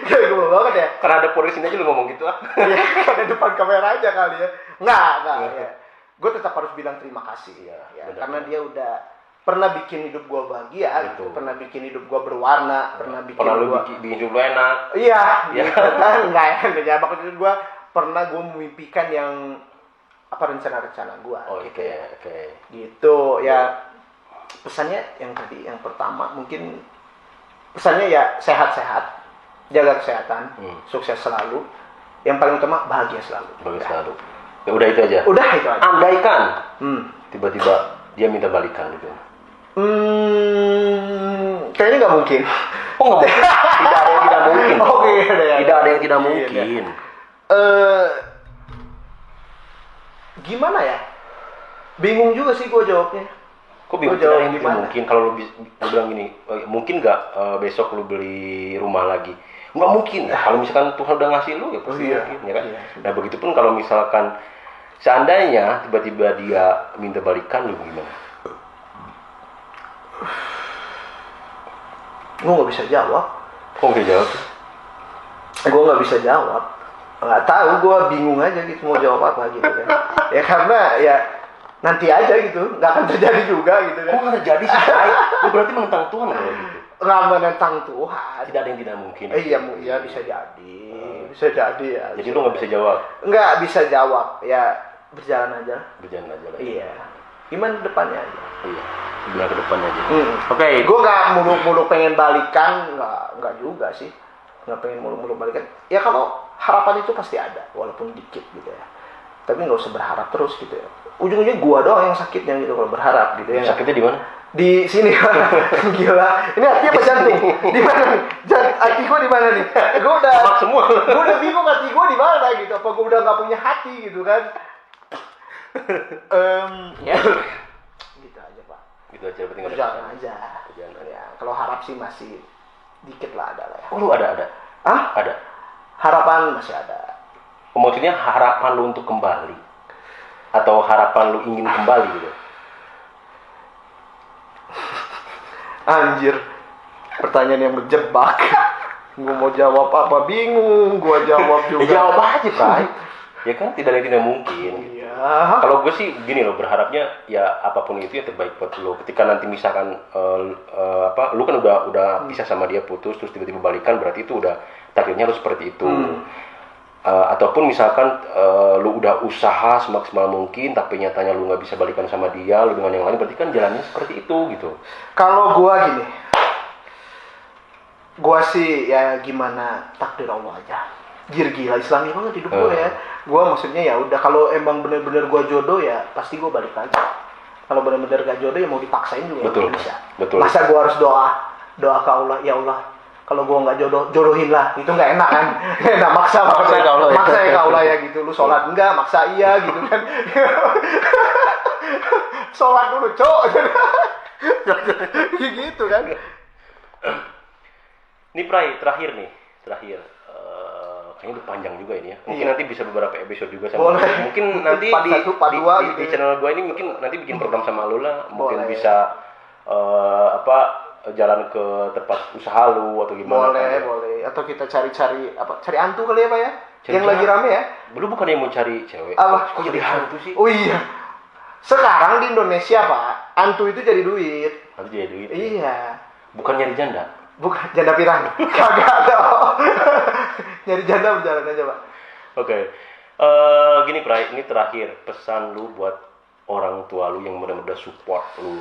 Kayak gua banget ya. Karena ada Puri sini aja lu ngomong gitu ah. Ya, karena depan kamera aja kali ya. Nggak ya. Gue tetap harus bilang terima kasih ya. Karena dia udah pernah bikin hidup gua bahagia gitu. Pernah bikin hidup gua berwarna, pernah bikin hidup lu enak. Iya, gitu kan. Enggak maksud gua pernah gua memimpikan yang rencana-rencana gua gitu ya. Gitu ya. Pesannya yang tadi yang pertama mungkin pesannya ya sehat-sehat, jaga kesehatan, sukses selalu. Yang paling utama bahagia selalu. Selalu. Ya udah itu aja. Udah itu aja. Andaikan tiba-tiba dia minta balikan gitu. Kayaknya nggak mungkin. Oh nggak mungkin. Tidak ada yang tidak mungkin. Oke, tidak ada yang tidak mungkin. Gimana ya? Bingung juga sih gue jawabnya. Kok bingung tidak yang tidak mungkin? Kalau lu bilang gini, mungkin nggak besok lu beli rumah lagi? Nggak mungkin ya. Kalau misalkan Tuhan udah ngasih lu ya pasti mungkin, ya kan? Iya. Nah begitupun kalau misalkan seandainya tiba-tiba dia minta balikan, lu gimana? Gue nggak bisa jawab. Kok nggak jawab? Gue nggak bisa jawab. Nggak tahu, gue bingung aja gitu mau jawab apa gitu kan. Ya karena ya nanti aja gitu, nggak akan terjadi juga gitu kan. Kok nggak terjadi sih? Lu berarti menentang Tuhan kalau gitu. nggak menentang Tuhan. Tidak ada yang tidak mungkin. Iya bisa jadi, bisa jadi ya. Jadi lu nggak bisa jawab? Nggak bisa jawab, ya berjalan aja. Berjalan aja lah. Iya. Gimana depannya aja? Iya. Gimana ke depannya aja. Oke. Gue nggak muluk-muluk pengen balikan, nggak juga sih. Nggak pengen muluk-muluk balikan. Ya kalau harapan itu pasti ada, walaupun dikit gitu ya. Tapi nggak usah berharap terus gitu ya. Ujung-ujungnya gua doang yang sakitnya gitu kalau berharap gitu ya. Sakitnya di mana? Di sini. Gila. Ini hati apa jantung? Di mana nih? Hati gua di mana nih? Gua udah semua. Gua udah bingung hati gua di mana gitu. Apa gua udah nggak punya hati gitu kan? Ya. Gitu aja, Pak. Gitu aja berarti nggak ada. Jangan aja. Ya, kalau harap sih masih dikit lah ada lah ya. Oh, lu ada? Hah? Ada. Harapan masih ada. Maksudnya harapan lu untuk kembali atau harapan lu ingin kembali gitu? Anjir, pertanyaan yang menjebak. Gue mau jawab apa bingung, gue jawab juga. Ya jawab aja, Pak. Ya kan tidak ada yang tidak mungkin. Iya. Kalau gue sih gini loh, berharapnya ya apapun itu ya terbaik buat lo. Ketika nanti misalkan lu kan udah pisah sama dia, putus terus tiba-tiba balikan, berarti itu udah takdirnya harus seperti itu. Ataupun misalkan lu udah usaha semaksimal mungkin tapi nyatanya lu nggak bisa balikan sama dia, lu dengan yang lain, berarti kan jalannya seperti itu gitu. Kalau gua gini, gua sih ya gimana takdir Allah aja. Gila Islami banget hidup gua ya. Gua maksudnya ya udah, kalau emang bener-bener gua jodoh ya pasti gua balik lagi. Kalau bener-bener gak jodoh ya mau dipaksain juga betul, bisa. Betul. Masa gua harus doa ke Allah, ya Allah, kalau gue nggak jodohin lah, itu nggak enak kan? Nggak maksa ya ke Allah ya gitu. Lu sholat enggak, maksa iya gitu kan? Sholat dulu cok, gitu kan? Ini Pray, terakhir. Kayaknya udah panjang juga ini ya. Mungkin nanti bisa beberapa episode juga sama. Boleh. Mungkin nanti di channel gue ini mungkin nanti bikin program sama lu lah. Mungkin boleh. Bisa jalan ke tempat usaha lu atau gimana? Boleh. Atau kita cari hantu kali ya Pak ya? Yang lagi rame ya? Lu bukan yang mau cari cewek? Kok jadi hantu sih? Oh iya. Sekarang di Indonesia Pak, hantu itu jadi duit. Hantu jadi duit? Iya. Bukan nyari janda? Bukan, janda pirang. Kagak dong. Nyari janda berjalan aja Pak. Oke. Gini Pray, ini terakhir pesan lu buat orang tua lu yang benar-benar support lu.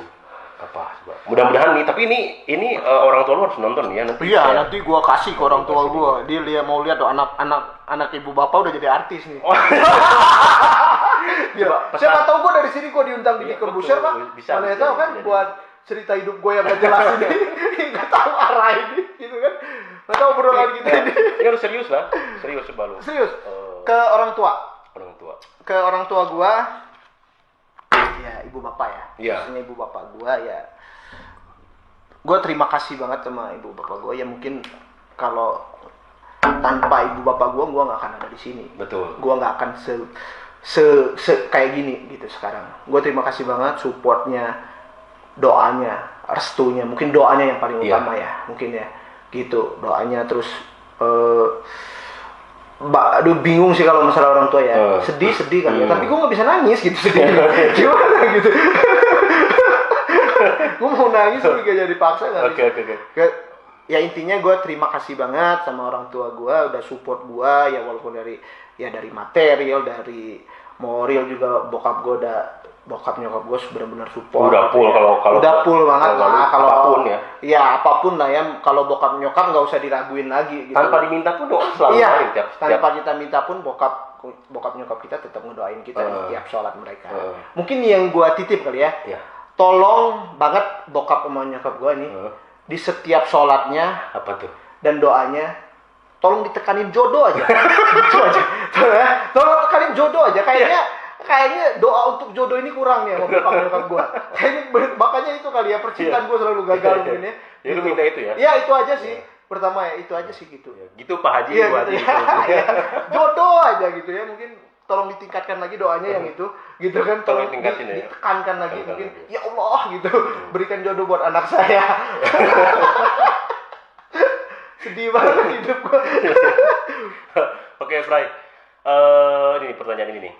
Apa mudah-mudahan nih, tapi ini orang tua lu harus nonton ya nanti. Iya, nanti gua kasih ke orang tua gua. Dia mau lihat tuh anak ibu bapak udah jadi artis nih. Siapa tahu gua dari sini gua diundang di Corbusier Pak. Mana tahu kan buat cerita hidup gua yang gak jelas ini. Enggak tahu arah ini gitu kan. Enggak tahu obrolan kita ini. Ini harus serius lah. Serius coba lu. Serius. Ke orang tua. Ke orang tua gua. Ya ibu bapak ya. Maksudnya ibu bapak gua ya. Gua terima kasih banget sama ibu bapak gua. Ya mungkin kalau tanpa ibu bapak gua nggak akan ada di sini. Betul. Gua nggak akan kayak gini gitu sekarang. Gua terima kasih banget supportnya, doanya, restunya. Mungkin doanya yang paling utama ya. Mungkin ya gitu doanya. Terus aduh bingung sih kalau masalah orang tua ya. Sedih kan ya. Tapi gue nggak bisa nangis gitu sedih. Gimana gitu? Gue mau nangis tapi gak jadi paksa nggak. Oke. Ya intinya gue terima kasih banget sama orang tua gue udah support gue ya, walaupun dari material, dari moral juga. Bokap nyokap gue benar-benar support. Udah full kalau udah full banget lah kalau apapun ya. Ya apapun lah ya, kalau bokap nyokap nggak usah diraguin lagi gitu. Tanpa diminta pun doa selalu tiap. Tanpa kita minta pun bokap nyokap kita tetap ngedoain kita di tiap sholat mereka. Mungkin yang gue titip kali ya. Tolong banget bokap sama nyokap gue nih di setiap sholatnya apa tuh dan doanya tolong ditekanin jodoh aja. Gitu aja. Tolong tekanin jodoh aja. Kayaknya doa untuk jodoh ini kurang nih sama bokap nyokap gue. Kayaknya makanya itu kali ya percintaan gue selalu gagal mungkin ya. Ya lu minta itu ya? Iya itu aja sih. Pertama ya itu aja sih gitu. Gitu Pak Haji. Iya gitu ya. Jodoh aja gitu ya, mungkin tolong ditingkatkan lagi doanya yang itu gitu kan, tolong ditekankan lagi mungkin ya Allah gitu, berikan jodoh buat anak saya. Sedih banget hidup gue. Oke Pray, ini pertanyaan ini nih.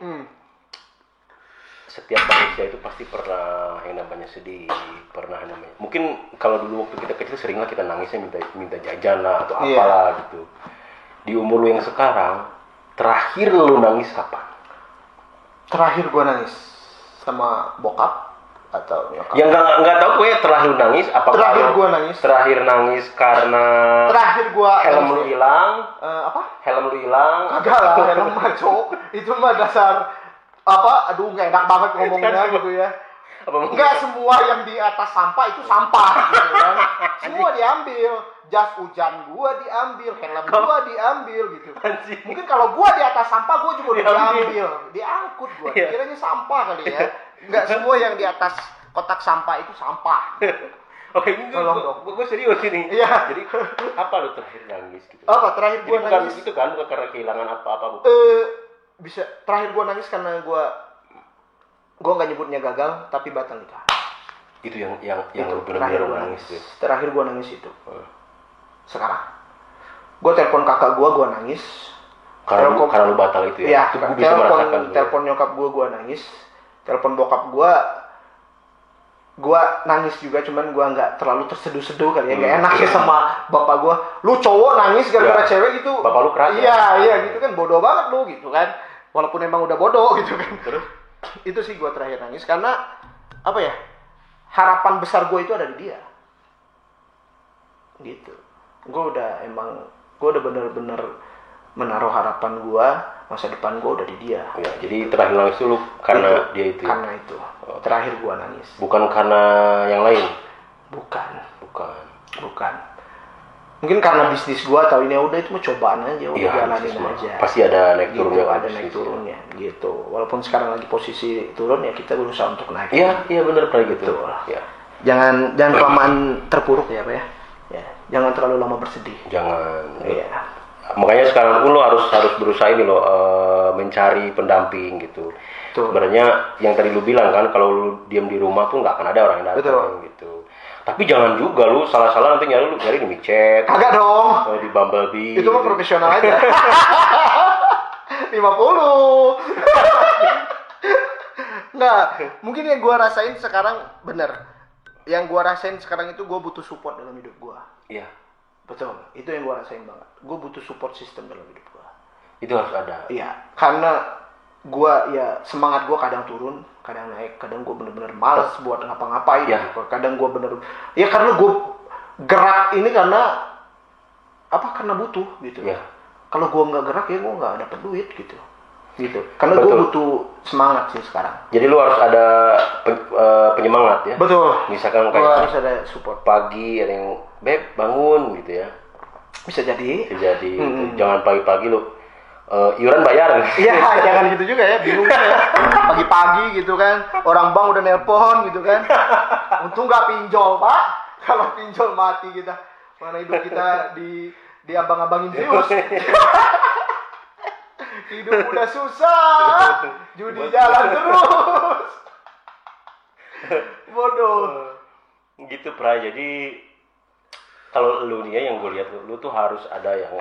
setiap manusia itu pasti pernah yang namanya sedih, pernah yang namanya. Mungkin kalau dulu waktu kita kecil seringlah kita nangisnya minta jajan lah atau apalah gitu. Di umur lu yang sekarang, terakhir lu nangis kapan? Terakhir gua nangis sama bokap atau nyokap? Yang nggak tahu gue terakhir nangis apa? Terakhir gua nangis. Terakhir nangis karena terakhir gua helm lu hilang. Apa? Helm lu hilang. Kagak lah, helm maco. Itu mah dasar apa? Aduh, nggak enak banget ngomongnya gitu ya. Enggak semua yang di atas sampah itu sampah gitu kan. Semua diambil. Jas hujan gua diambil, helm gua diambil gitu. Mungkin kalau gua di atas sampah gua juga diambil, diangkut gua. Kiranya sampah kali ya. Enggak semua yang di atas kotak sampah itu sampah. Oke, tolong dong. Gue serius ini. Iya. Jadi apa lu terakhir nangis gitu? Apa terakhir gua nangis? Bukan itu kan, bukan karena kehilangan apa-apa bukan. Bisa terakhir gua nangis karena gua nggak nyebutnya gagal tapi batal nikah. Itu yang lu benar-benar nangis ya. Terakhir gua nangis itu. Sekarang. Gua telepon kakak gua nangis. Karena lu batal itu ya. Iya, telepon nyokap gua nangis. Telepon bokap gua nangis juga, cuman gua nggak terlalu terseduh-seduh kali ya, nggak enak ya sama bapak gua. Lu cowok nangis gara-gara cewek gitu. Bapak lu keras. Iya gitu kan, bodoh banget lu gitu kan. Walaupun emang udah bodoh gitu kan. Terus itu sih gua terakhir nangis karena apa ya? Harapan besar gua itu ada di dia. Gitu. Gua udah bener-bener menaruh harapan gua, masa depan gua udah di dia. Ya, jadi terakhir nangis dulu karena dia itu. Karena itu. Terakhir gua nangis. Bukan karena yang lain. Bukan. Mungkin karena bisnis gua atau ini udah itu mau cobaan aja, udah jalanin aja. Pasti ada naik turunnya. Gitu, ada naik turunnya gitu. Walaupun sekarang lagi posisi turun ya kita berusaha untuk naik. Iya benar kayak gitu. Ya. Jangan kelamaan terpuruk ya, Pak ya. Ya, jangan terlalu lama bersedih. Jangan. Iya. Makanya sekarang pun lo harus berusaha ini lo mencari pendamping gitu. Sebenarnya yang tadi lu bilang kan kalau lu diam di rumah pun nggak akan ada orang yang datang gitu. Tapi jangan juga lu salah-salah nanti nyari di micet. Kagak dong. Di Bumblebee. Itu mah gitu. Profesional aja. 50. Nah, mungkin yang gua rasain sekarang bener. Yang gua rasain sekarang itu gua butuh support dalam hidup gua. Iya. Betul. Itu yang gua rasain banget. Gua butuh support system dalam hidup gua. Itu harus ada. Iya, karena gua ya semangat gua kadang turun, kadang naik, kadang gua bener-bener malas buat ngapa-ngapain. Ya. Kadang gua bener ya karena gua gerak ini karena apa? Karena butuh gitu. Ya. Kalau gua nggak gerak ya gua nggak dapet duit gitu. Karena gua butuh semangat sih sekarang. Jadi lu harus ada penyemangat ya. Betul. Misalkan kayak harus ada support. Pagi ada yang beb bangun gitu ya. Bisa jadi. Gitu. Jangan pagi-pagi lu iuran bayar. Iya, jangan gitu juga ya, bingung ya. Pagi-pagi gitu kan, orang bank udah nelpon gitu kan. Untung nggak pinjol, Pak. Kalau pinjol mati kita. Mana hidup kita di abang-abangin Zeus. Hidup udah susah, judi jalan terus. Bodoh. Gitu, Pra. Jadi kalau lu nih ya yang gue lihat lu tuh harus ada yang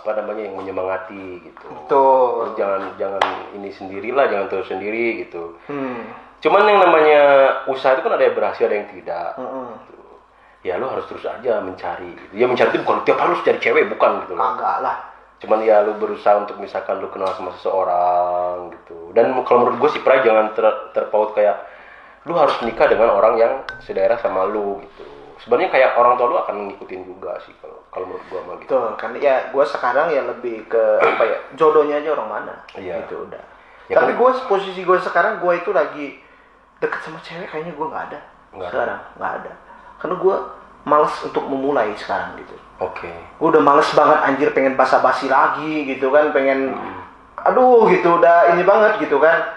yang menyemangati gitu. Betul. Jangan ini sendirilah, jangan terus sendiri gitu. Cuman yang namanya usaha itu kan ada yang berhasil, ada yang tidak. Gitu. Ya lu harus terus aja mencari. Gitu. Ya mencari itu bukan tiap harus cari cewek, bukan gitu. Enggak lah. Cuman ya lu berusaha untuk misalkan lu kenal sama seseorang gitu. Dan kalau menurut gue sih Pra jangan terpaut kayak lu harus nikah dengan orang yang sedaerah sama lu gitu. Sebenarnya kayak orang tua lu akan ngikutin juga sih kalau menurut gua mah gitu. Betul, kan ya gua sekarang ya lebih ke apa ya? Jodohnya aja orang mana. Iya. Gitu udah. Ya, tapi gua posisi gua sekarang gua itu lagi deket sama cewek kayaknya gua enggak ada. Sekarang enggak ada. Karena gua malas untuk memulai sekarang gitu. Oke. Gua udah males banget anjir pengen basa-basi lagi gitu kan, pengen aduh gitu udah ini banget gitu kan.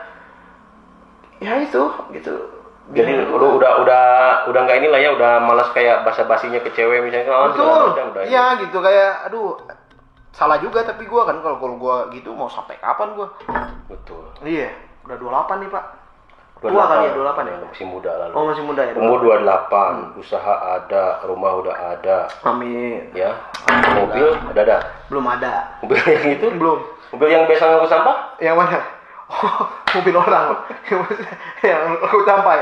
Ya itu gitu. Jadi lu udah nggak inilah ya, udah malas kayak basa-basinya ke cewek misalnya. Betul. Iya gitu kayak aduh salah juga tapi gua kan kalau gua gitu mau sampai kapan gua? Betul. Iya, udah 28 nih, Pak. 28, tua kali ya 28 ya? Masih muda lalu. Oh, masih muda ya. Umur 28, usaha ada, rumah udah ada. Amin. Ya. Mobil ada. Belum ada. Mobil yang itu? Belum. Mobil yang biasa ngangkut sampah? Yang mana? mobil orang yang aku sampai.